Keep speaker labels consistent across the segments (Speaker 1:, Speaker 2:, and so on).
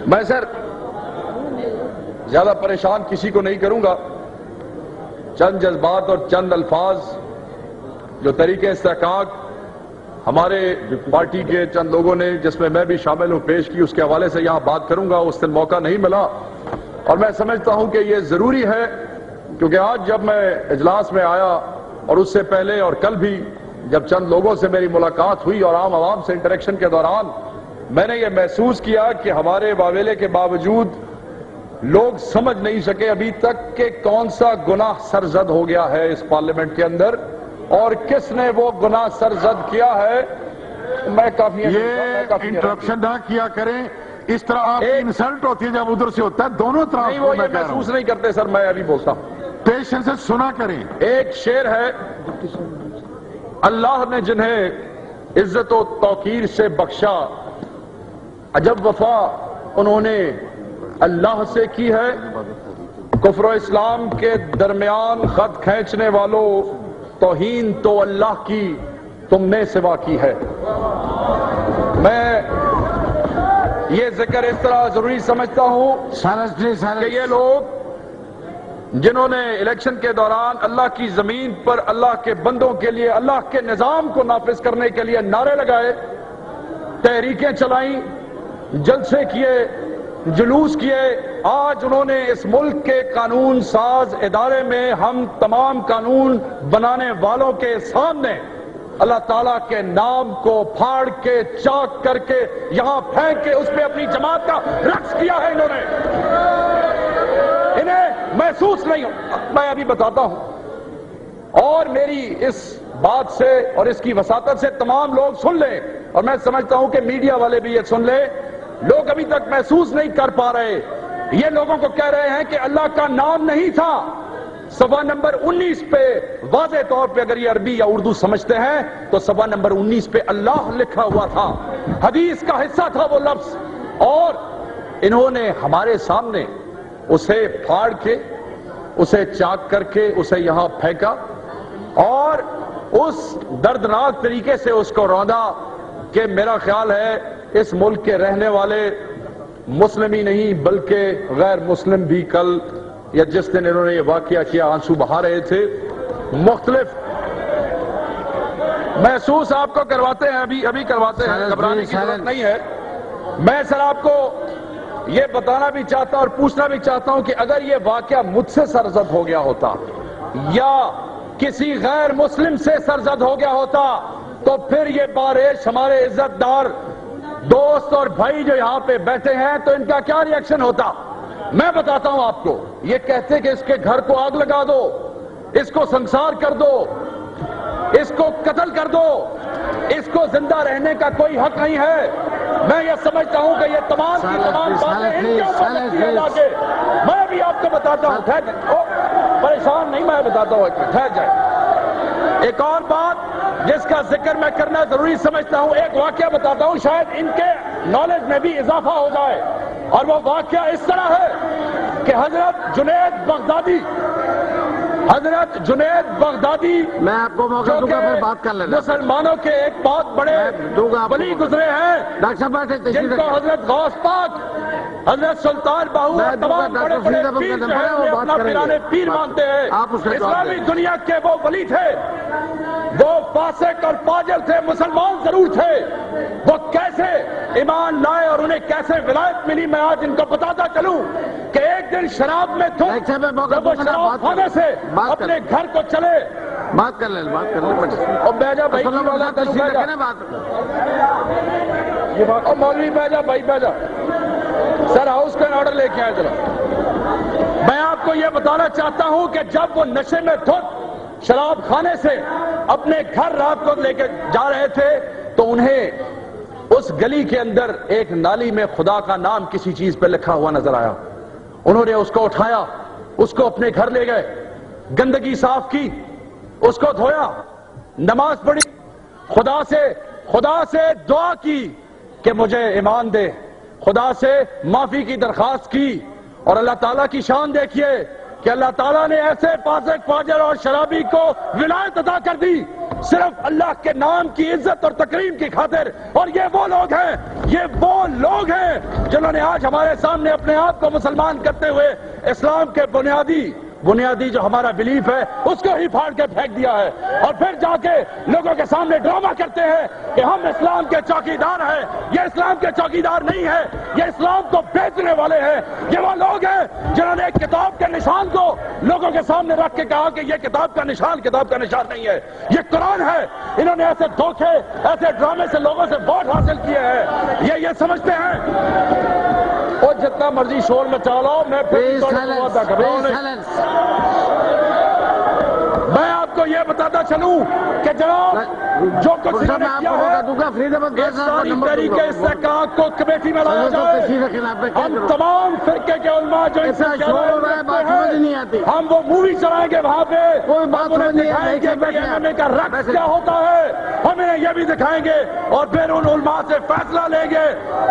Speaker 1: میں سر زیادہ پریشان کسی کو نہیں کروں گا، چند جذبات اور چند الفاظ جو تحریک استحقاق ہمارے پارٹی کے چند لوگوں نے، جس میں بھی شامل ہوں، پیش کی، اس کے حوالے سے یہاں بات کروں گا۔ اس دن موقع نہیں ملا اور میں سمجھتا ہوں کہ یہ ضروری ہے، کیونکہ آج جب میں اجلاس میں آیا اور اس سے پہلے اور کل بھی جب چند لوگوں سے میری ملاقات ہوئی اور عام عوام سے انٹریکشن کے دوران میں نے یہ محسوس کیا کہ ہمارے واویلے کے باوجود لوگ سمجھ نہیں سکے ابھی تک کہ کون سا گناہ سرزد ہو گیا ہے اس پارلیمنٹ کے اندر اور کس نے وہ گناہ سرزد کیا ہے۔ میں کافی
Speaker 2: انٹرپشن نہ کیا کریں، اس طرح آپ کی انسلٹ ہوتی ہے جب ادھر سے ہوتا ہے، دونوں طرف
Speaker 1: نہیں، وہ یہ محسوس نہیں کرتے سر، میں ابھی بولتا ہوں،
Speaker 2: پیشنس سے سنا کریں۔
Speaker 1: ایک شعر ہے، اللہ نے جنہیں عزت و توقیر سے بخشا، عجب وفا انہوں نے اللہ سے کی ہے، کفر و اسلام کے درمیان خط کھینچنے والوں، توہین تو اللہ کی تم نے سوا کی ہے۔ میں یہ ذکر اس طرح ضروری سمجھتا ہوں کہ یہ لوگ جنہوں نے الیکشن کے دوران اللہ کی زمین پر اللہ کے بندوں کے لیے، اللہ کے نظام کو نافذ کرنے کے لیے نعرے لگائے، تحریکیں چلائیں، جلسے کیے، جلوس کیے، آج انہوں نے اس ملک کے قانون ساز ادارے میں ہم تمام قانون بنانے والوں کے سامنے اللہ تعالیٰ کے نام کو پھاڑ کے، چاک کر کے، یہاں پھینک کے اس پہ اپنی جماعت کا رقص کیا ہے۔ انہوں نے انہیں محسوس نہیں، میں ابھی بتاتا ہوں، اور میری اس بات سے اور اس کی وساطت سے تمام لوگ سن لیں، اور میں سمجھتا ہوں کہ میڈیا والے بھی یہ سن لیں، لوگ ابھی تک محسوس نہیں کر پا رہے، یہ لوگوں کو کہہ رہے ہیں کہ اللہ کا نام نہیں تھا۔ صفحہ نمبر 19 پہ واضح طور پہ اگر یہ عربی یا اردو سمجھتے ہیں تو صفحہ نمبر 19 پہ اللہ لکھا ہوا تھا، حدیث کا حصہ تھا وہ لفظ، اور انہوں نے ہمارے سامنے اسے پھاڑ کے، اسے چاک کر کے، اسے یہاں پھینکا اور اس دردناک طریقے سے اس کو روندا کہ میرا خیال ہے اس ملک کے رہنے والے مسلم ہی نہیں بلکہ غیر مسلم بھی کل یا جس دن انہوں نے یہ واقعہ کیا آنسو بہا رہے تھے۔ مختلف محسوس آپ کو کرواتے ہیں، ابھی کرواتے ہیں، گھبرانے کی ضرورت نہیں ہے۔ میں سر آپ کو یہ بتانا بھی چاہتا ہوں اور پوچھنا بھی چاہتا ہوں کہ اگر یہ واقعہ مجھ سے سرزد ہو گیا ہوتا یا کسی غیر مسلم سے سرزد ہو گیا ہوتا تو پھر یہ بارش ہمارے عزت دار دوست اور بھائی جو یہاں پہ بیٹھے ہیں تو ان کا کیا ری ایکشن ہوتا؟ میں بتاتا ہوں آپ کو، یہ کہتے کہ اس کے گھر کو آگ لگا دو، اس کو سنسار کر دو، اس کو قتل کر دو، اس کو زندہ رہنے کا کوئی حق نہیں ہے۔ میں یہ سمجھتا ہوں کہ یہ تمام کی تمام باتیں ان کے اوپر لگتی ہیں جا کے۔ میں بھی آپ کو بتاتا ہوں، پریشان نہیں، میں بتاتا ہوں، ٹھہر جائے۔ ایک اور بات جس کا ذکر میں کرنا ضروری سمجھتا ہوں، ایک واقعہ بتاتا ہوں، شاید ان کے نالج میں بھی اضافہ ہو جائے، اور وہ واقعہ اس طرح ہے کہ حضرت جنید بغدادی
Speaker 2: میں آپ کو موقع دوں گا، پھر بات کر لینا،
Speaker 1: مسلمانوں کے ایک بہت بڑے ولی گزرے ہیں،
Speaker 2: ڈاکٹر صاحب
Speaker 1: جن کو حضرت غوث پاک، حضرت سلطان باہو اور تمام بڑے بڑے پیر جو ہیں انہیں اپنا پیرانے پیر مانتے ہیں، اسلامی دنیا کے وہ ولی تھے، وہ فاسق اور فاجر تھے، مسلمان ضرور تھے، وہ کیسے ایمان لائے اور انہیں کیسے ولایت ملی، میں آج ان کو بتاتا چلوں کہ ایک دن شراب میں تھے، جب وہ شراب کھانے سے اپنے گھر کو چلے،
Speaker 2: بات کر لیں
Speaker 1: اور بیجا بھائی اور مولوی بیجا بھائی بیجا سر ہاؤس کا آرڈر لے کے آئے ذرا۔ میں آپ کو یہ بتانا چاہتا ہوں کہ جب وہ نشے میں دھت شراب کھانے سے اپنے گھر رات کو لے کے جا رہے تھے تو انہیں اس گلی کے اندر ایک نالی میں خدا کا نام کسی چیز پہ لکھا ہوا نظر آیا، انہوں نے اس کو اٹھایا، اس کو اپنے گھر لے گئے، گندگی صاف کی، اس کو دھویا، نماز پڑھی، خدا سے دعا کی کہ مجھے ایمان دے، خدا سے معافی کی درخواست کی، اور اللہ تعالیٰ کی شان دیکھیے کہ اللہ تعالیٰ نے ایسے فاسق فاجر اور شرابی کو ولایت عطا کر دی صرف اللہ کے نام کی عزت اور تکریم کی خاطر. اور یہ وہ لوگ ہیں جنہوں نے آج ہمارے سامنے اپنے آپ کو مسلمان کرتے ہوئے اسلام کے بنیادی جو ہمارا بلیف ہے اس کو ہی پھاڑ کے پھینک دیا ہے, اور پھر جا کے لوگوں کے سامنے ڈرامہ کرتے ہیں کہ ہم اسلام کے چوکیدار ہیں. یہ اسلام کے چوکیدار نہیں ہے, یہ اسلام کو بیچنے والے ہیں. یہ وہ لوگ ہیں جنہوں نے ایک کتاب کے نشان کو لوگوں کے سامنے رکھ کے کہا کہ یہ کتاب کا نشان نہیں ہے, یہ قرآن ہے. انہوں نے ایسے دھوکے, ایسے ڈرامے سے لوگوں سے ووٹ حاصل کیے ہیں. یہ سمجھتے ہیں وہ جتنا مرضی شور مچا لو, میں آپ کو یہ بتاتا چلوں کہ جناب جو کچھ انہوں نے کیا ہے اس ساری تحریک استحقاق کو کمیٹی میں لایا جائے. ہم تمام فرقے کے علماء جو ان سے ہم وہ مووی چلائیں گے وہاں پہ, انہیں دکھائیں گے کہ ایم اے کا رقص کیا ہوتا ہے, ہم انہیں یہ بھی دکھائیں گے, اور پھر ان علماء سے فیصلہ لیں گے,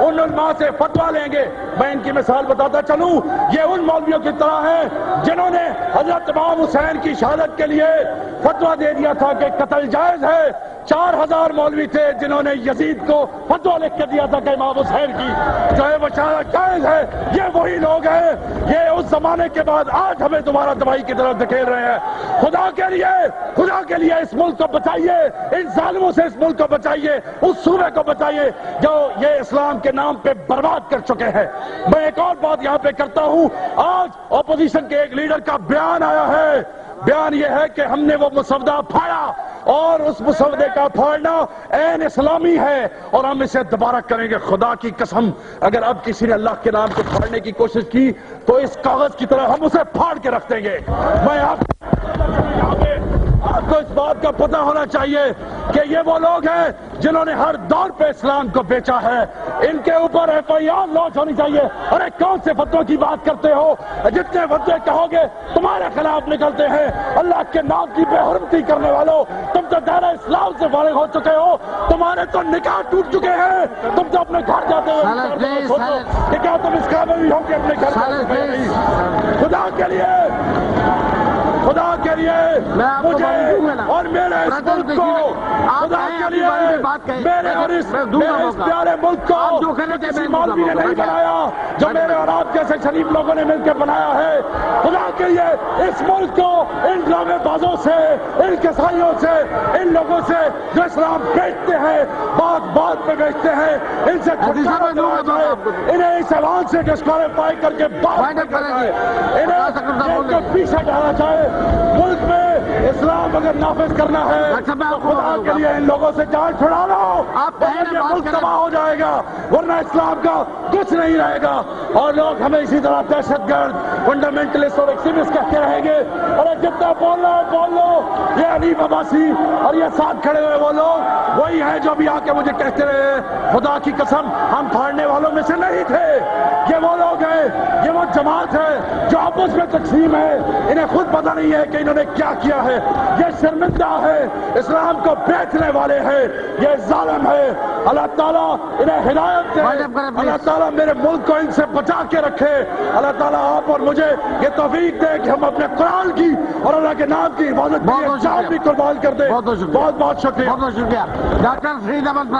Speaker 1: ان علماء سے فتویٰ لیں گے. میں ان کی مثال بتاتا چلوں, یہ ان مولویوں کی طرح ہیں جنہوں نے حضرت امام حسین کی شہادت کے لیے فتویٰ دے دیا تھا کہ قتل جائز ہے. 4000 مولوی تھے جنہوں نے یزید کو فتویٰ لکھ کے دیا تھا کہ امام حسین کی جو ہے وہ شہادت جائز ہے. یہ وہی لوگ ہیں, یہ اس زمانے کے بعد آج ہمیں دوبارہ تباہی کی طرف دھکیل رہے ہیں. خدا کے لیے اس ملک کو بچائیے, ان ظالموں سے اس ملک کو بچائیے, اس صوبے کو بچائیے جو یہ اسلام کے نام پہ برباد کر چکے ہیں. میں ایک اور بات یہاں پہ کرتا ہوں. آج اپوزیشن کے ایک لیڈر کا بیان آیا ہے, بیان یہ ہے کہ ہم نے وہ مسودہ پھاڑا اور اس مسودے کا پھاڑنا عین اسلامی ہے اور ہم اسے دوبارہ کریں گے. خدا کی قسم اگر اب کسی نے اللہ کے نام کو پھاڑنے کی کوشش کی تو اس کاغذ کی طرح ہم اسے پھاڑ کے رکھ دیں گے. میں آپ کو اس بات کا پتہ ہونا چاہیے کہ یہ وہ لوگ ہیں جنہوں نے ہر دور پہ اسلام کو بیچا ہے. ان کے اوپر FIR لانچ ہونی چاہیے. ارے کون سے فتووں کی بات کرتے ہو؟ جتنے فتوے کہو گے تمہارے خلاف نکلتے ہیں. اللہ کے نام کی بے حرمتی کرنے والوں, تم تو دائرہ اسلام سے فارغ ہو چکے ہو, تمہارے تو نکاح ٹوٹ چکے ہیں. تم تو اپنے گھر جاتے ہو کہ کیا تم اس قابل بھی ہو کہ اپنے گھر خدا کے لیے مجھے اور میرے اس ملک کو, خدا کے لیے میرے اور اس پیارے ملک کو کسی مولوی نے نہیں بنایا, جو میرے اور آپ جیسے شریف لوگوں نے مل کے بنایا ہے. خدا کے لیے اس ملک کو ان ڈرامے بازوں سے, ان کسائیوں سے, ان لوگوں سے جو اسلام بیچتے ہیں, بات پہ بیچتے ہیں, ان سے چھٹکارا دلایا جائے. انہیں اس اعلان سے ڈسکوالیفائی کر کے بات کرنا ہے, انہیں پیچھے ڈالا جائے. ملک میں اسلام اگر نافذ کرنا ہے تو خدا کے لیے ان لوگوں سے جان چھڑا لو, یہ ملک تباہ ہو جائے گا, ورنہ اسلام کا کچھ نہیں رہے گا. اور لوگ ہمیں اسی طرح دہشت گرد, فنڈامنٹلسٹ اور ایکسٹریمسٹ کہتے رہیں گے. اور جتنا بول لو. یہ حنیف عباسی اور یہ ساتھ کھڑے ہوئے وہ لوگ وہی ہیں جو بھی آ کے مجھے کہتے رہے خدا کی قسم ہم پھاڑنے والوں میں سے نہیں تھے. یہ وہ لوگ ہیں, یہ وہ جماعت ہے جو آپس میں تقسیم ہے. انہیں خود پتہ نہیں ہے کہ انہوں نے کیا کیا ہے. یہ شرمندہ ہے, اسلام کو بیچنے والے ہیں, یہ ظالم ہے. اللہ تعالیٰ انہیں ہدایت دے, اللہ تعالیٰ میرے ملک کو ان سے بچا کے رکھے. اللہ تعالیٰ آپ اور مجھے یہ توفیق دے کہ ہم اپنے قرآن کی اور اللہ کے نام کی حفاظت کے لیے جان بھی قربان کر دیں. بہت بہت شکریہ.
Speaker 3: ڈاکٹر فرید احمد